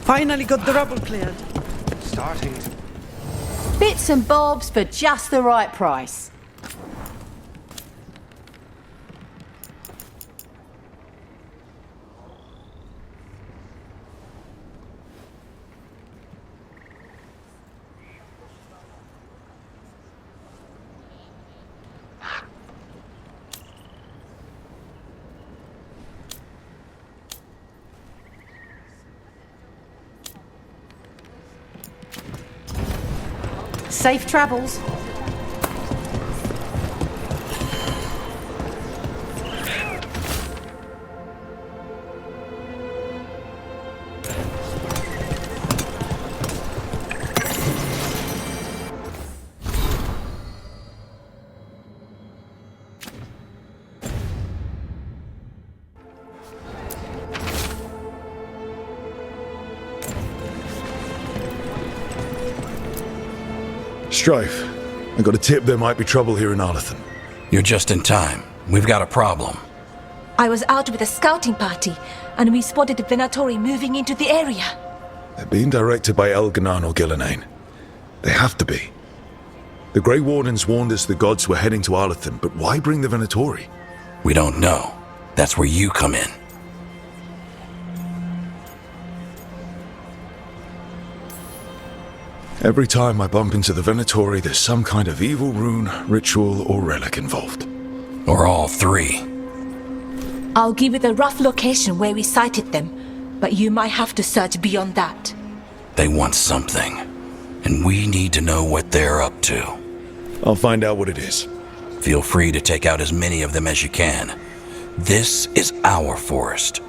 Finally got the rubble cleared. Starting to... Bits and bobs for just the right price. Safe travels. Strife, I got a tip there might be trouble here in Arlathan. You're just in time. We've got a problem. I was out with a scouting party, and we spotted the Venatori moving into the area. They're being directed by Elganan or Gillenane. They have to be. The Grey Wardens warned us the gods were heading to Arlathan, but why bring the Venatori? We don't know. That's where you come in. Every time I bump into the Venatori, there's some kind of evil rune, ritual, or relic involved. Or all three. I'll give you the rough location where we sighted them, but you might have to search beyond that. They want something, and we need to know what they're up to. I'll find out what it is. Feel free to take out as many of them as you can. This is our forest.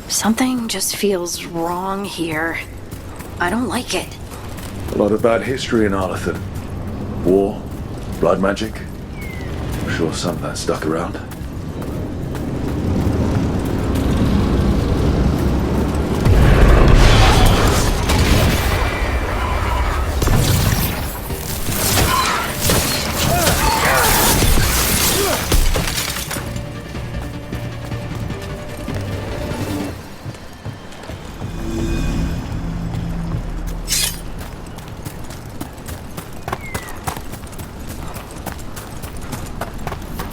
Something just feels wrong here. I don't like it. A lot of bad history in Arlathan. War, blood magic. I'm sure some of that stuck around.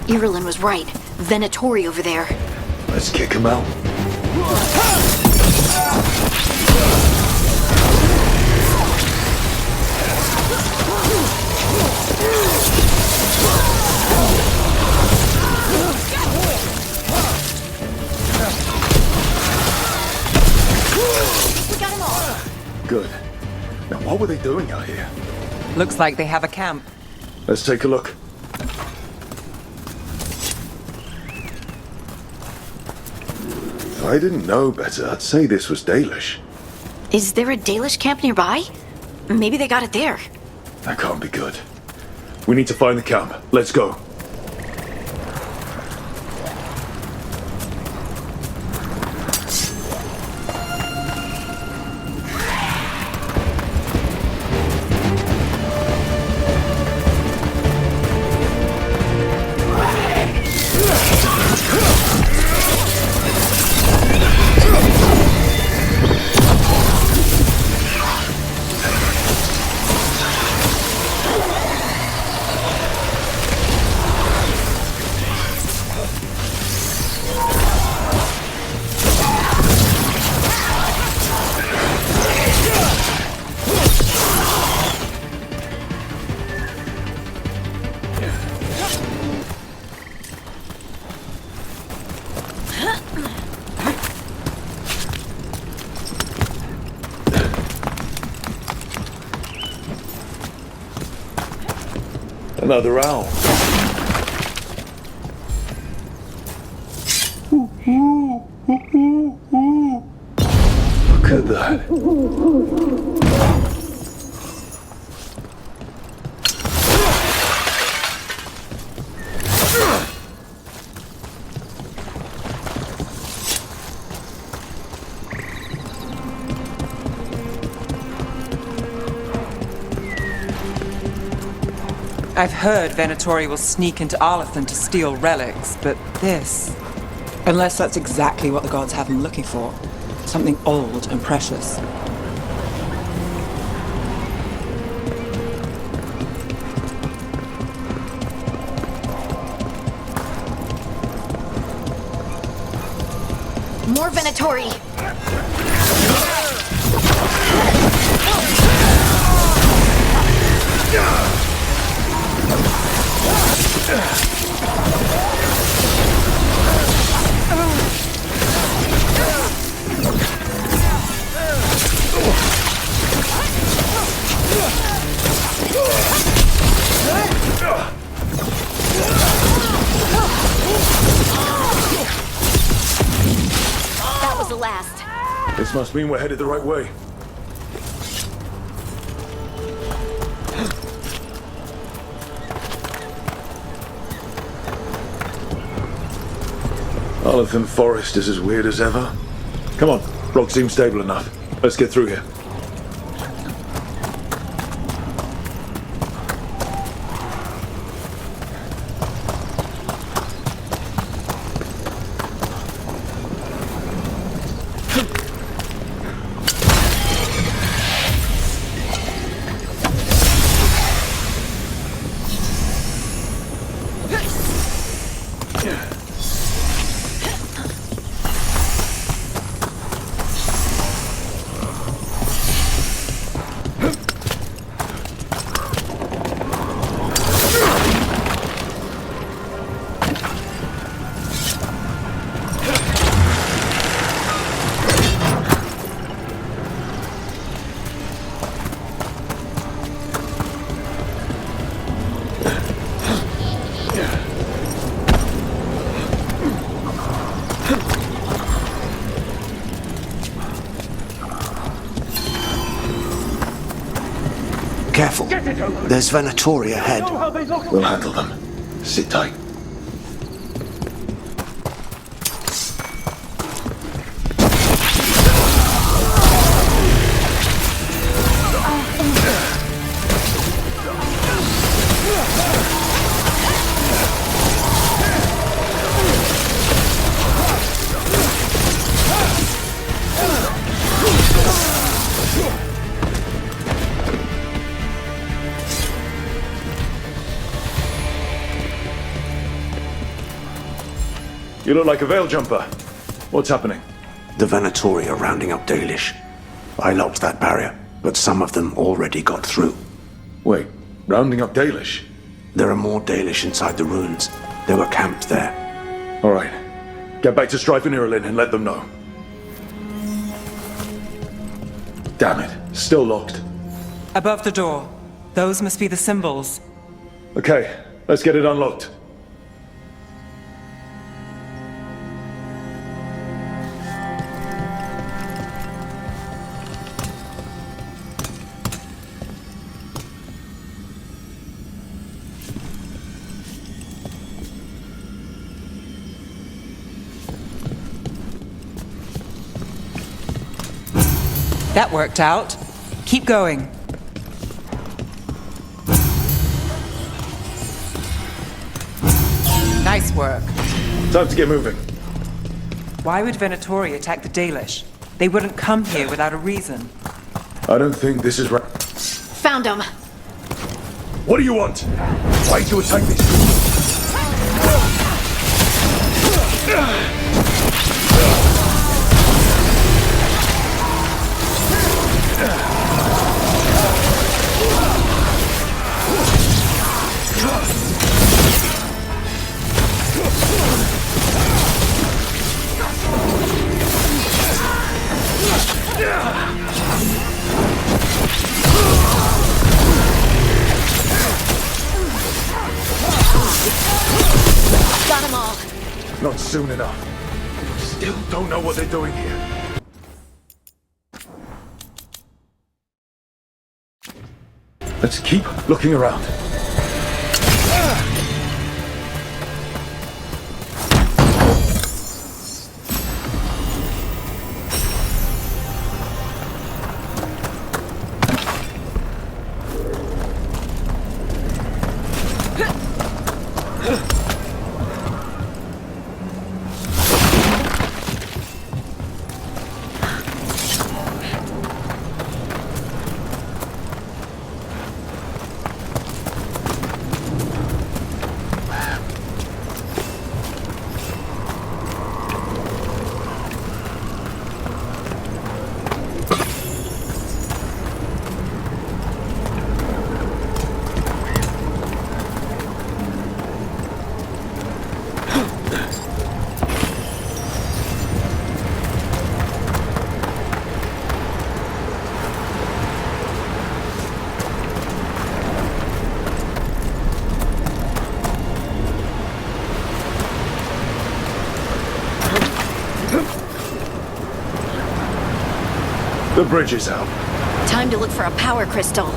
Irulan was right. Venatori over there. Let's kick him out. We got him all. Good. Now what were they doing out here? Looks like they have a camp. Let's take a look. If I didn't know better, I'd say this was Dalish. Is there a Dalish camp nearby? Maybe they got it there. That can't be good. We need to find the camp. Let's go. Another owl. Look at that. I've heard Venatori will sneak into Arlathan to steal relics, but this... Unless that's exactly what the gods have him looking for. Something old and precious. More Venatori! That was the last. This must mean we're headed the right way. Arlathan Forest is as weird as ever. Come on, rock seems stable enough. Let's get through here. Careful. There's Venatori ahead. We'll handle them. Sit tight. You look like a veil jumper. What's happening? The Venatori are rounding up Dalish. I locked that barrier, but some of them already got through. Wait, rounding up Dalish? There are more Dalish inside the ruins. They were camped there. All right. Get back to Strife and Irelin and let them know. Damn it, still locked. Above the door. Those must be the symbols. Okay, let's get it unlocked. That worked out. Keep going. Nice work. Time to get moving. Why would Venatori attack the Dalish? They wouldn't come here without a reason. I don't think this is right. Found him. What do you want? Why do you attack these people? Got them all. Not soon enough. Still don't know what they're doing here. Let's keep looking around. The bridge is out. Time to look for a power crystal.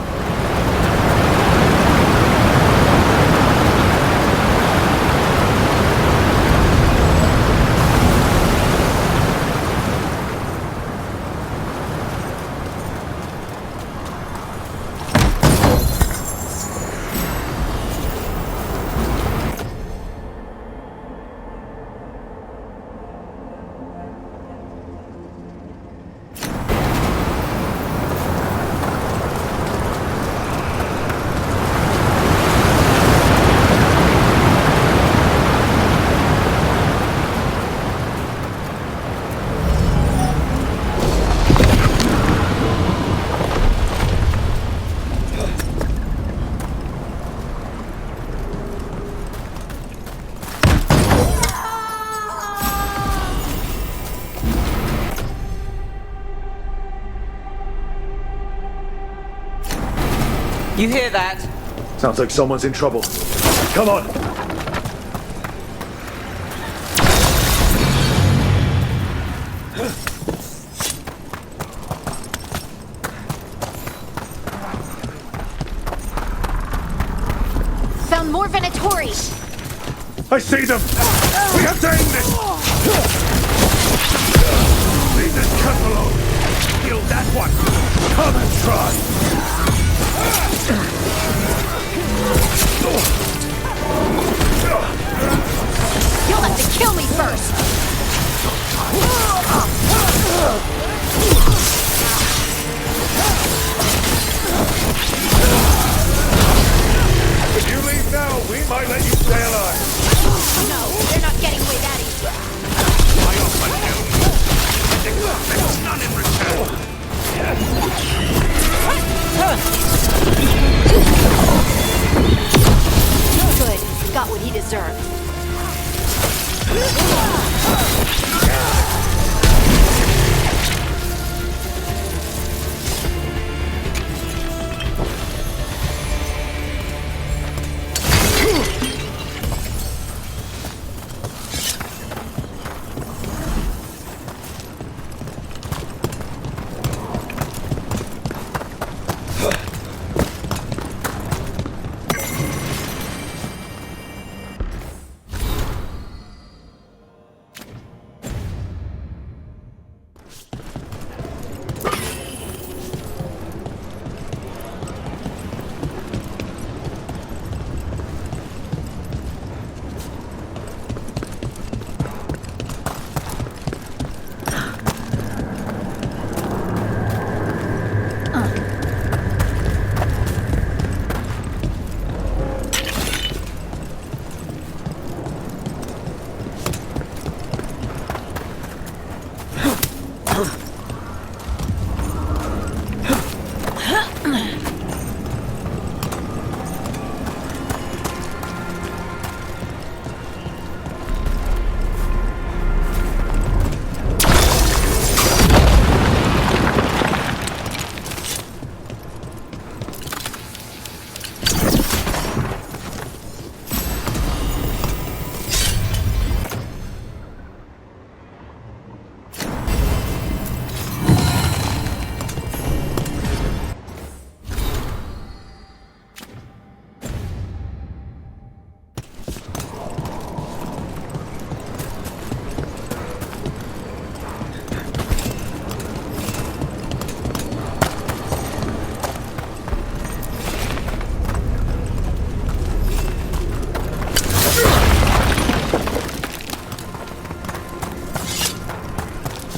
You hear that? Sounds like someone's in trouble. Come on! Found more Venatori! I see them! We have to aim this! Leave this cunt alone! Kill that one! Come and try! You'll have to kill me first! If you leave now, we might let you stay alive. No, they're not getting away that easy. I offer you. None in return. Good. Got what he deserved.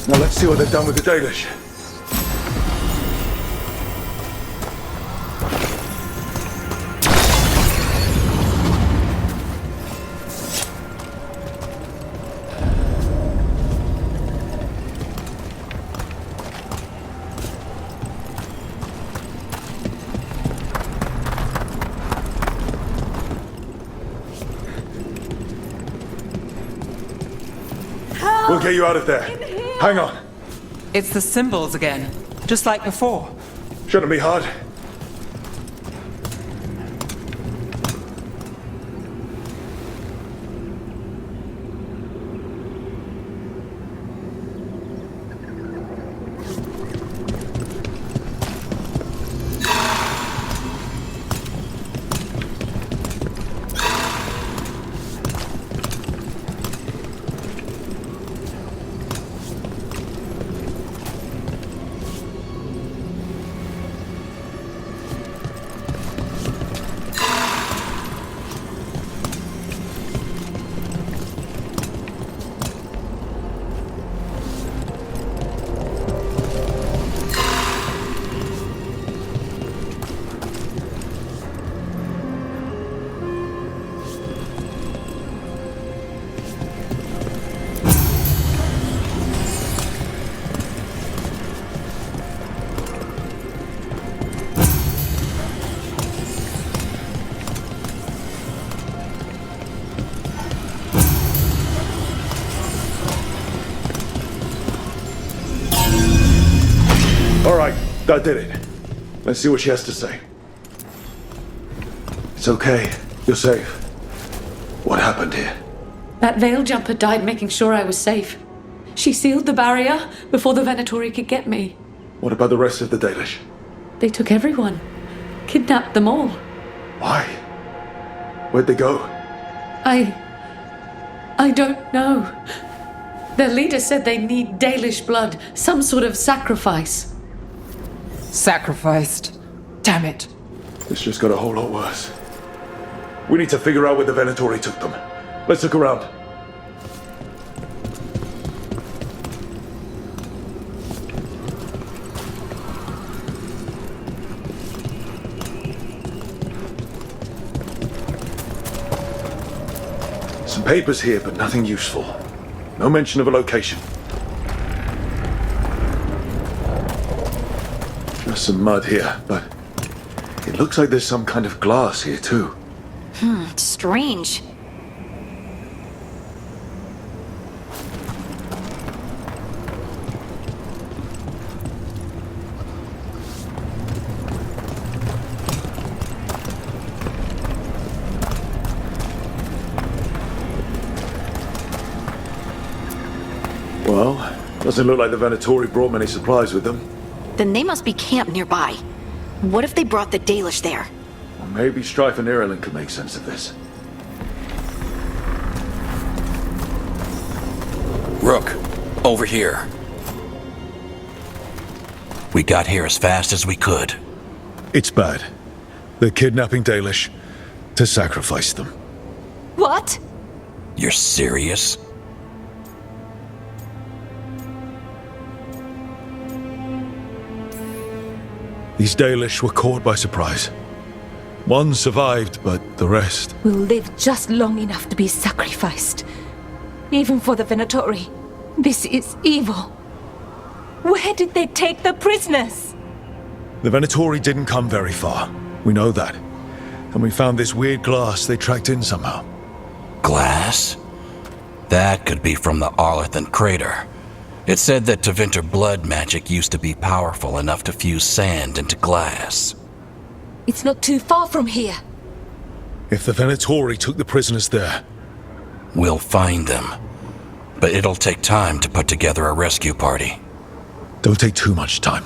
Now let's see what they've done with the Dalish. We'll get you out of there. Hang on. It's the symbols again, just like before. Shouldn't be hard. Alright, that did it. Let's see what she has to say. It's okay. You're safe. What happened here? That veil jumper died making sure I was safe. She sealed the barrier before the Venatori could get me. What about the rest of the Dalish? They took everyone. Kidnapped them all. Why? Where'd they go? I don't know. Their leader said they need Dalish blood, some sort of sacrifice. Sacrificed. Damn it. This just got a whole lot worse. We need to figure out where the Venatori took them. Let's look around. Some papers here, but nothing useful. No mention of a location. Just some mud here, but it looks like there's some kind of glass here too. Strange. Well, doesn't look like the Venatori brought many supplies with them. Then they must be camped nearby. What if they brought the Dalish there? Or maybe Strife and Ireland could make sense of this. Rook, over here. We got here as fast as we could. It's bad. They're kidnapping Dalish to sacrifice them. What? You're serious? These Dalish were caught by surprise. One survived, but the rest... Will live just long enough to be sacrificed. Even for the Venatori. This is evil. Where did they take the prisoners? The Venatori didn't come very far. We know that. And we found this weird glass they tracked in somehow. Glass? That could be from the Arlethan crater. It said that Tevinter blood magic used to be powerful enough to fuse sand into glass. It's not too far from here. If the Venatori took the prisoners there... We'll find them. But it'll take time to put together a rescue party. Don't take too much time.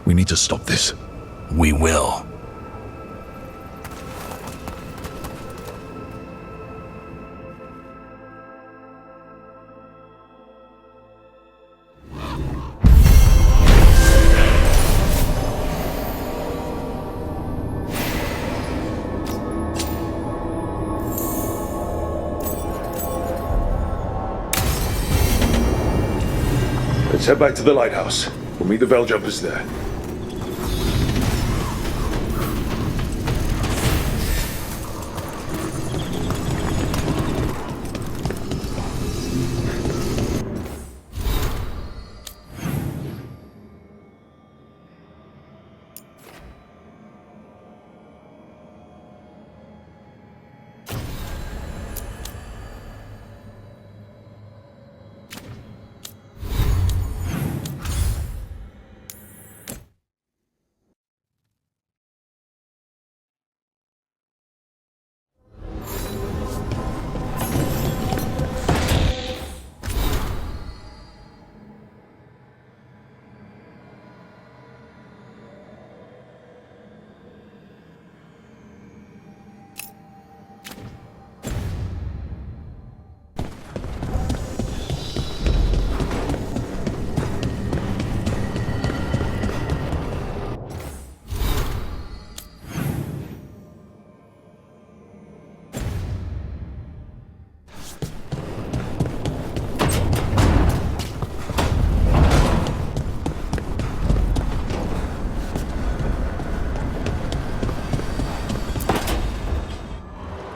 We need to stop this. We will. Let's head back to the lighthouse. We'll meet the Veiljumpers there.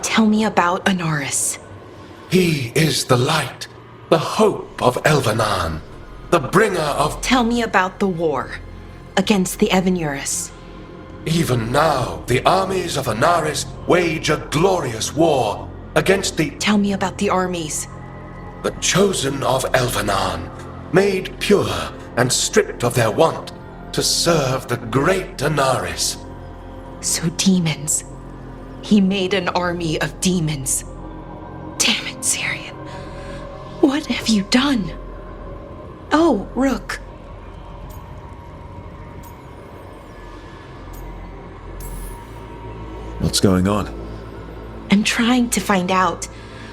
Tell me about Anaris. He is the light, the hope of Elvenan, the bringer of... Tell me about the war against the Evenuris. Even now, the armies of Anaris wage a glorious war against the... Tell me about the armies. The chosen of Elvenan, made pure and stripped of their want, to serve the great Anaris. So demons. He made an army of demons. Damn it, Syrian. What have you done? Oh, Rook. What's going on? I'm trying to find out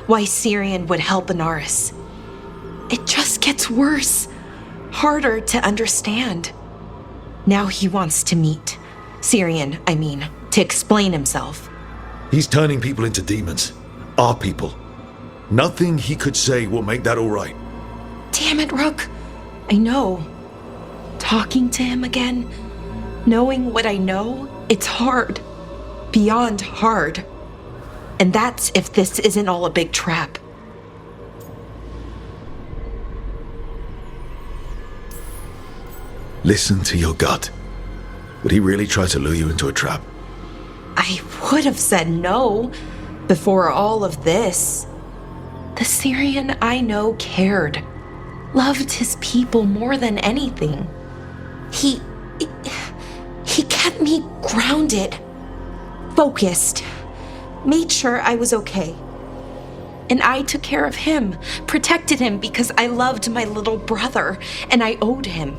why Syrian would help Anaris. It just gets worse. Harder to understand. Now he wants to meet. Syrian, I mean, to explain himself. He's turning people into demons. Our people. Nothing he could say will make that all right. Damn it, Rook. I know. Talking to him again, knowing what I know, it's hard. Beyond hard. And that's if this isn't all a big trap. Listen to your gut. Would he really try to lure you into a trap? I would have said no before all of this. The Syrian I know cared. Loved his people more than anything. He kept me grounded. Focused. Made sure I was okay. And I took care of him, protected him because I loved my little brother and I owed him.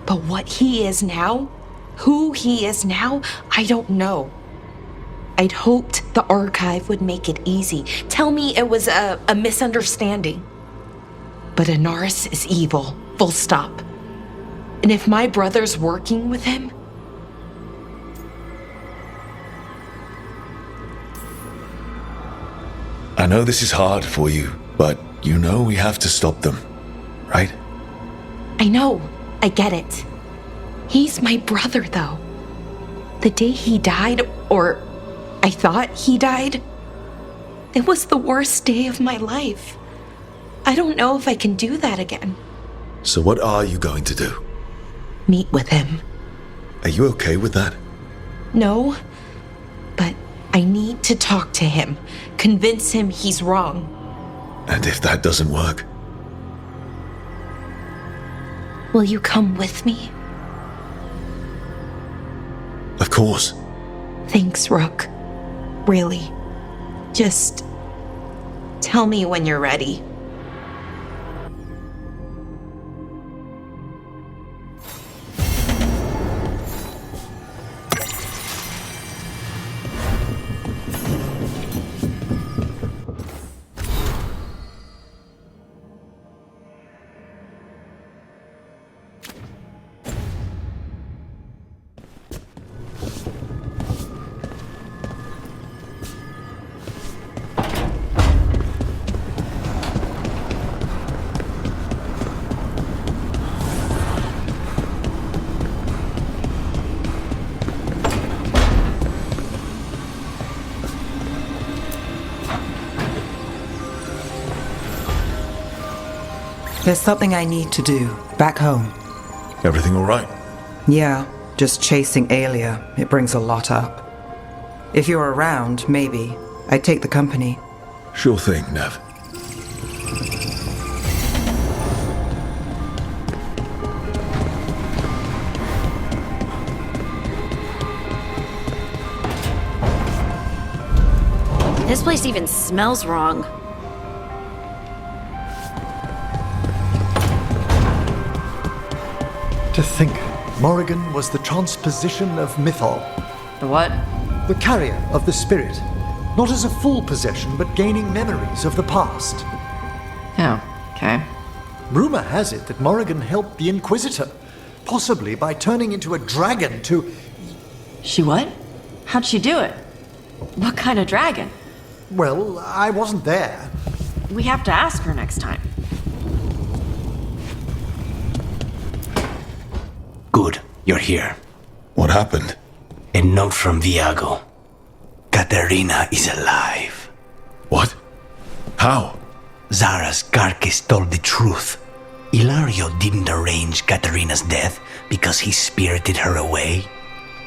But what he is now, who he is now, I don't know. I'd hoped the archive would make it easy. Tell me it was a misunderstanding. But Anaris is evil, full stop. And if my brother's working with him, I know this is hard for you, but you know we have to stop them, right? I know, I get it. He's my brother, though. The day he died, or I thought he died, it was the worst day of my life. I don't know if I can do that again. So what are you going to do? Meet with him. Are you okay with that? No, but I need to talk to him, convince him he's wrong. And if that doesn't work? Will you come with me? Of course. Thanks, Rook. Really. Just tell me when you're ready. There's something I need to do back home. Everything all right? Yeah, just chasing Aelia. It brings a lot up. If you're around, maybe. I'd take the company. Sure thing, Nev. This place even smells wrong. To think, Morrigan was the transposition of Mythol. The what? The carrier of the spirit. Not as a full possession, but gaining memories of the past. Oh, okay. Rumor has it that Morrigan helped the Inquisitor, possibly by turning into a dragon to... She what? How'd she do it? What kind of dragon? Well, I wasn't there. We have to ask her next time. Good, you're here. What happened? A note from Viago. Katerina is alive. What? How? Zara's carcass told the truth. Ilario didn't arrange Katerina's death because he spirited her away.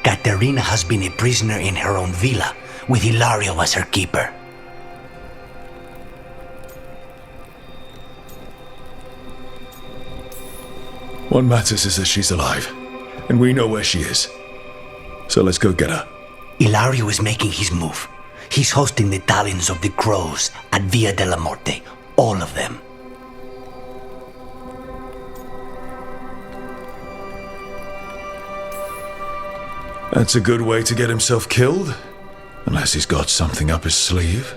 Katerina has been a prisoner in her own villa, with Ilario as her keeper. What matters is that she's alive. And we know where she is. So let's go get her. Ilario is making his move. He's hosting the talons of the crows at Via della Morte. All of them. That's a good way to get himself killed. Unless he's got something up his sleeve.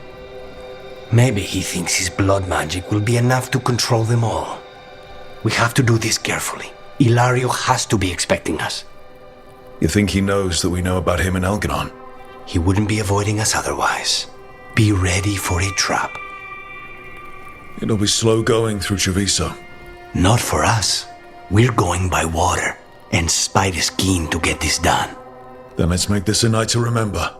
Maybe he thinks his blood magic will be enough to control them all. We have to do this carefully. Ilario has to be expecting us. You think he knows that we know about him and Elganon? He wouldn't be avoiding us otherwise. Be ready for a trap. It'll be slow going through Treviso. Not for us. We're going by water, and Spite is keen to get this done. Then let's make this a night to remember.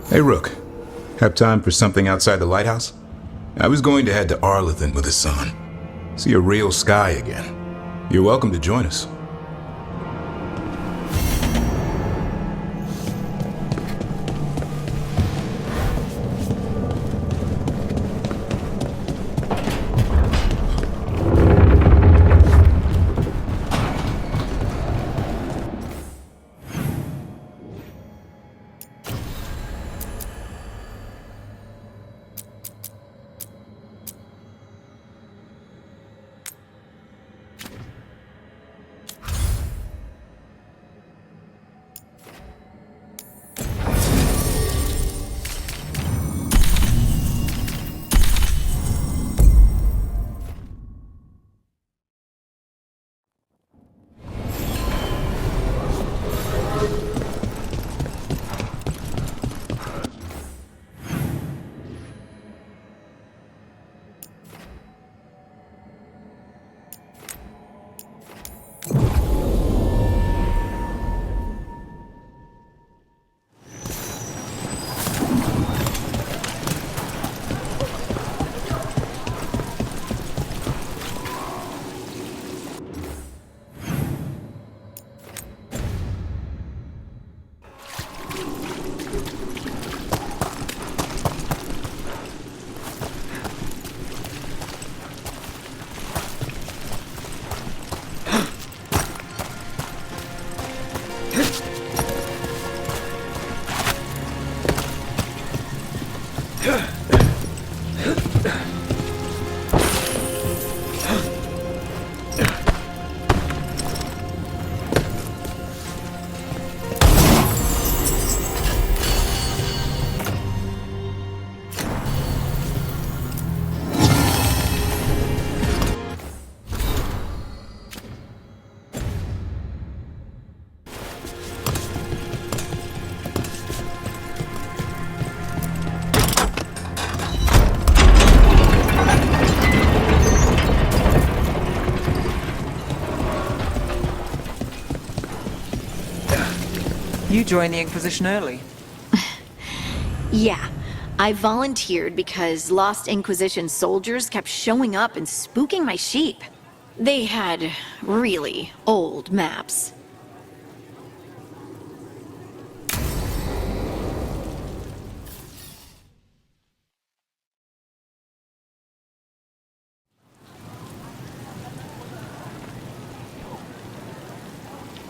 Hey, Rook. Have time for something outside the lighthouse? I was going to head to Arlington with the sun. See a real sky again. You're welcome to join us. You joined the Inquisition early. Yeah, I volunteered because Lost Inquisition soldiers kept showing up and spooking my sheep. They had really old maps.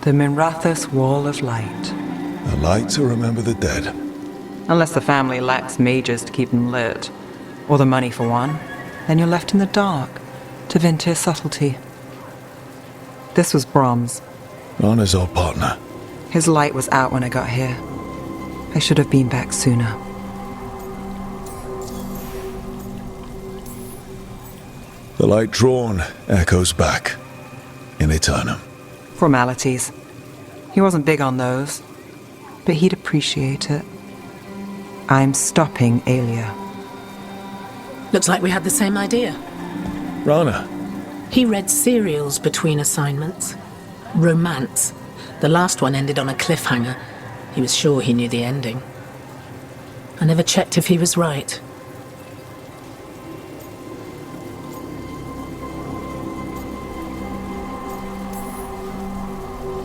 The Minrathous Wall of Light. A light to remember the dead. Unless the family lacks mages to keep them lit, or the money for one, then you're left in the dark to Vinter's subtlety. This was Brahms. Lana's old partner. His light was out when I got here. I should have been back sooner. The light drawn echoes back in eternum. Formalities. He wasn't big on those, but he'd appreciate it. I'm stopping Aelia. Looks like we had the same idea. Rana. He read serials between assignments. Romance. The last one ended on a cliffhanger. He was sure he knew the ending. I never checked if he was right.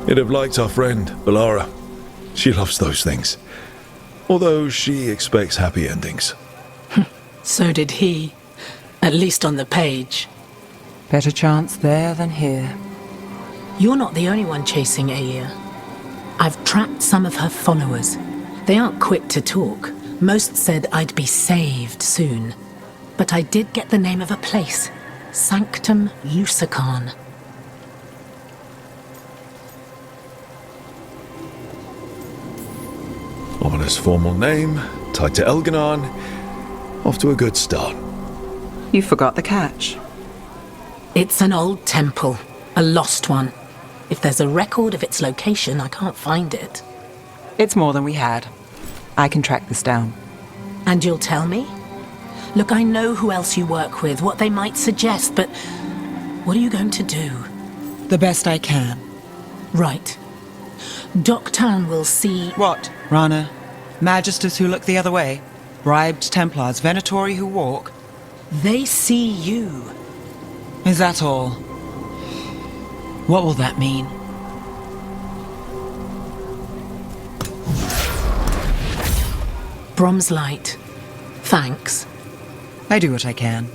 You'd have liked our friend, Valara. She loves those things. Although she expects happy endings. So did he. At least on the page. Better chance there than here. You're not the only one chasing Aelia. I've tracked some of her followers. They aren't quick to talk. Most said I'd be saved soon. But I did get the name of a place. Sanctum Lucican. Ominous formal name, tied to Elganon. Off to a good start. You forgot the catch. It's an old temple. A lost one. If there's a record of its location, I can't find it. It's more than we had. I can track this down. And you'll tell me? Look, I know who else you work with, what they might suggest, but what are you going to do? The best I can. Right. Doctown will see... What, Rana? Magisters who look the other way? Bribed Templars, Venatori who walk? They see you. Is that all? What will that mean? Brom's light. Thanks. I do what I can.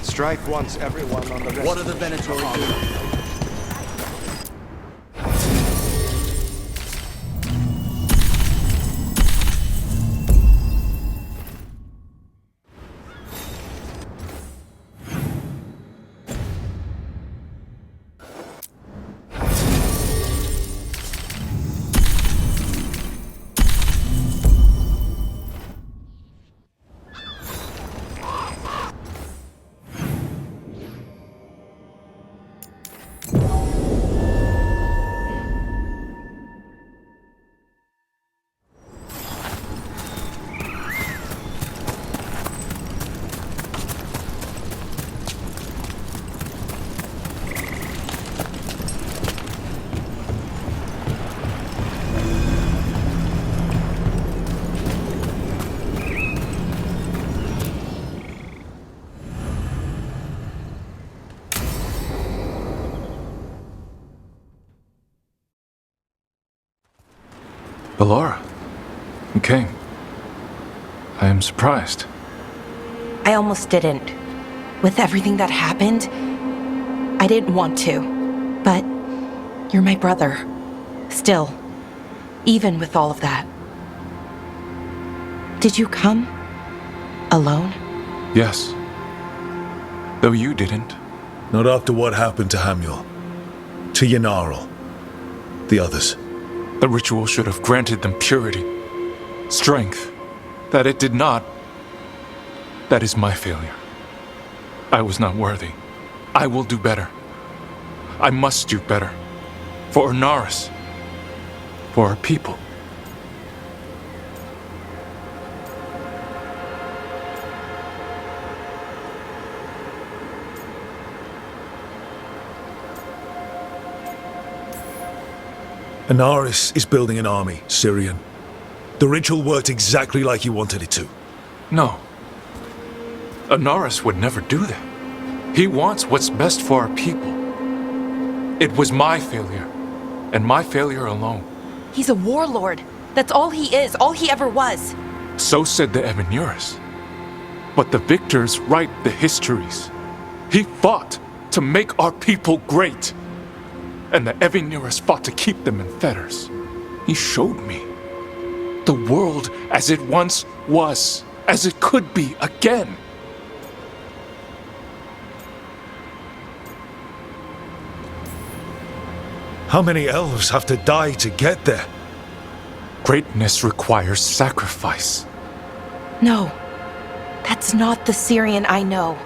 Strife wants everyone on the rest. What are the Venatori doing? Valara, you came. I am surprised. I almost didn't. With everything that happened, I didn't want to. But you're my brother. Still. Even with all of that. Did you come? Alone? Yes. Though you didn't. Not after what happened to Hamuel. To Yanarl. The others. The ritual should have granted them purity. Strength. That it did not. That is my failure. I was not worthy. I will do better. I must do better. For Ornaris. For our people. Anaris is building an army, Syrian. The ritual worked exactly like you wanted it to. No. Anaris would never do that. He wants what's best for our people. It was my failure, and my failure alone. He's a warlord. That's all he is, all he ever was. So said the Evinuris. But the victors write the histories. He fought to make our people great. And the Evinuris fought to keep them in fetters. He showed me the world as it once was, as it could be again. How many elves have to die to get there? Greatness requires sacrifice. No, that's not the Syrian I know.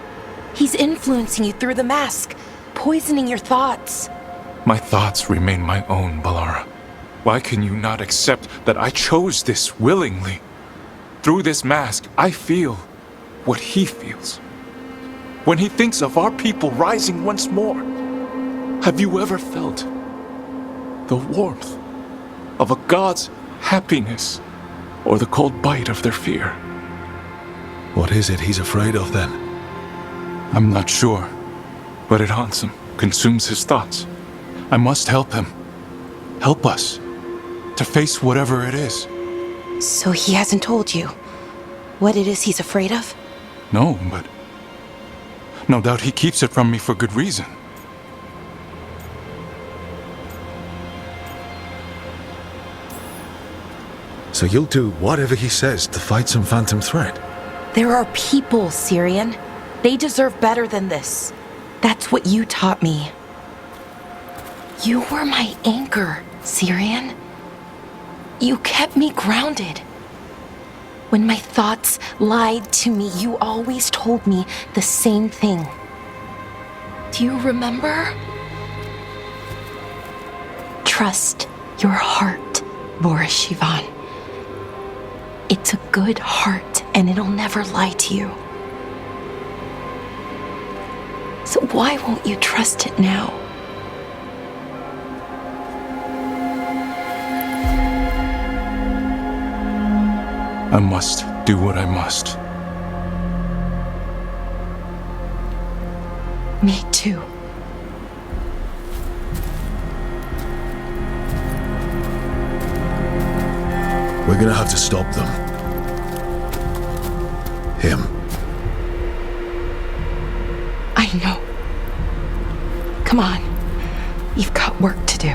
He's influencing you through the mask, poisoning your thoughts. My thoughts remain my own, Balara. Why can you not accept that I chose this willingly? Through this mask, I feel what he feels. When he thinks of our people rising once more, have you ever felt the warmth of a god's happiness or the cold bite of their fear? What is it he's afraid of then? I'm not sure, but it haunts him, consumes his thoughts. I must help him. Help us to face whatever it is. So he hasn't told you what it is he's afraid of? No, but no doubt he keeps it from me for good reason. So you'll do whatever he says to fight some phantom threat? There are people, Syrian. They deserve better than this. That's what you taught me. You were my anchor, Syrian. You kept me grounded. When my thoughts lied to me, you always told me the same thing. Do you remember? Trust your heart, Boris Shivan. It's a good heart, and it'll never lie to you. So why won't you trust it now? I must do what I must. Me too. We're gonna have to stop them. Him. I know. Come on. You've got work to do.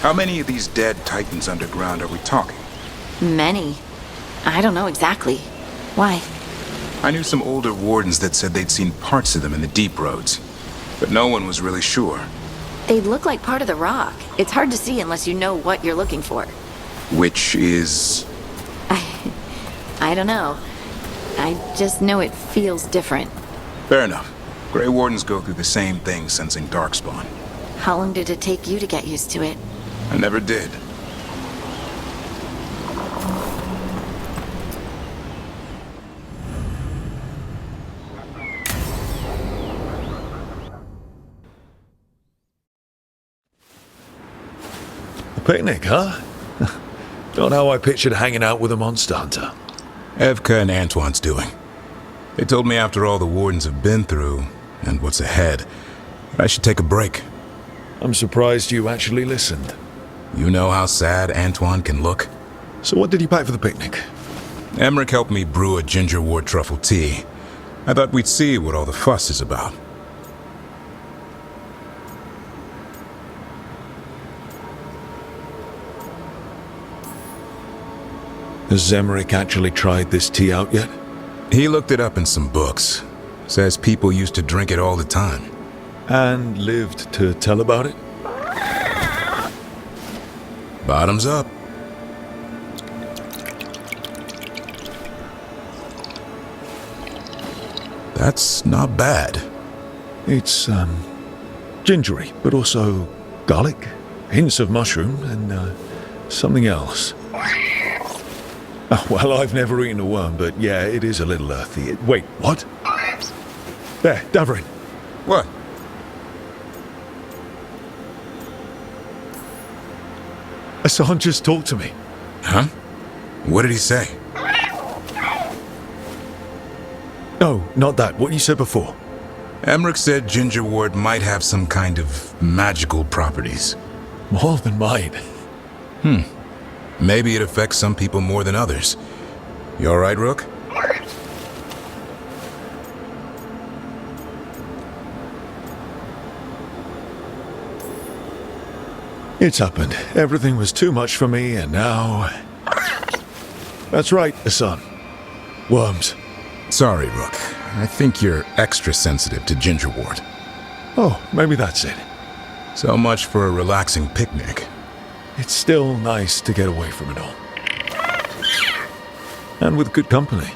How many of these dead titans underground are we talking? Many. I don't know exactly. Why? I knew some older wardens that said they'd seen parts of them in the deep roads, but no one was really sure. They look like part of the rock. It's hard to see unless you know what you're looking for. Which is... I don't know. I just know it feels different. Fair enough. Grey Wardens go through the same thing sensing Darkspawn. How long did it take you to get used to it? I never did. A picnic, huh? Not how I pictured hanging out with a monster hunter. Evka and Antoine's doing. They told me after all the Wardens have been through, and what's ahead, I should take a break. I'm surprised you actually listened. You know how sad Antoine can look? So what did you pack for the picnic? Emmerich helped me brew a ginger wort truffle tea. I thought we'd see what all the fuss is about. Has Emmerich actually tried this tea out yet? He looked it up in some books. Says people used to drink it all the time. And lived to tell about it? Bottoms up. That's not bad. It's, gingery, but also garlic, hints of mushroom, and, something else. Oh, well, I've never eaten a worm, but yeah, it is a little earthy. Wait, what? There, Davorin. What? Hassan just talked to me. Huh? What did he say? No, not that. What you said before. Emmerich said ginger wort might have some kind of magical properties. More than mine. Maybe it affects some people more than others. You all right, Rook? It's happened. Everything was too much for me, and now... That's right, Hassan. Worms. Sorry, Rook. I think you're extra sensitive to ginger wort. Oh, maybe that's it. So much for a relaxing picnic. It's still nice to get away from it all. And with good company.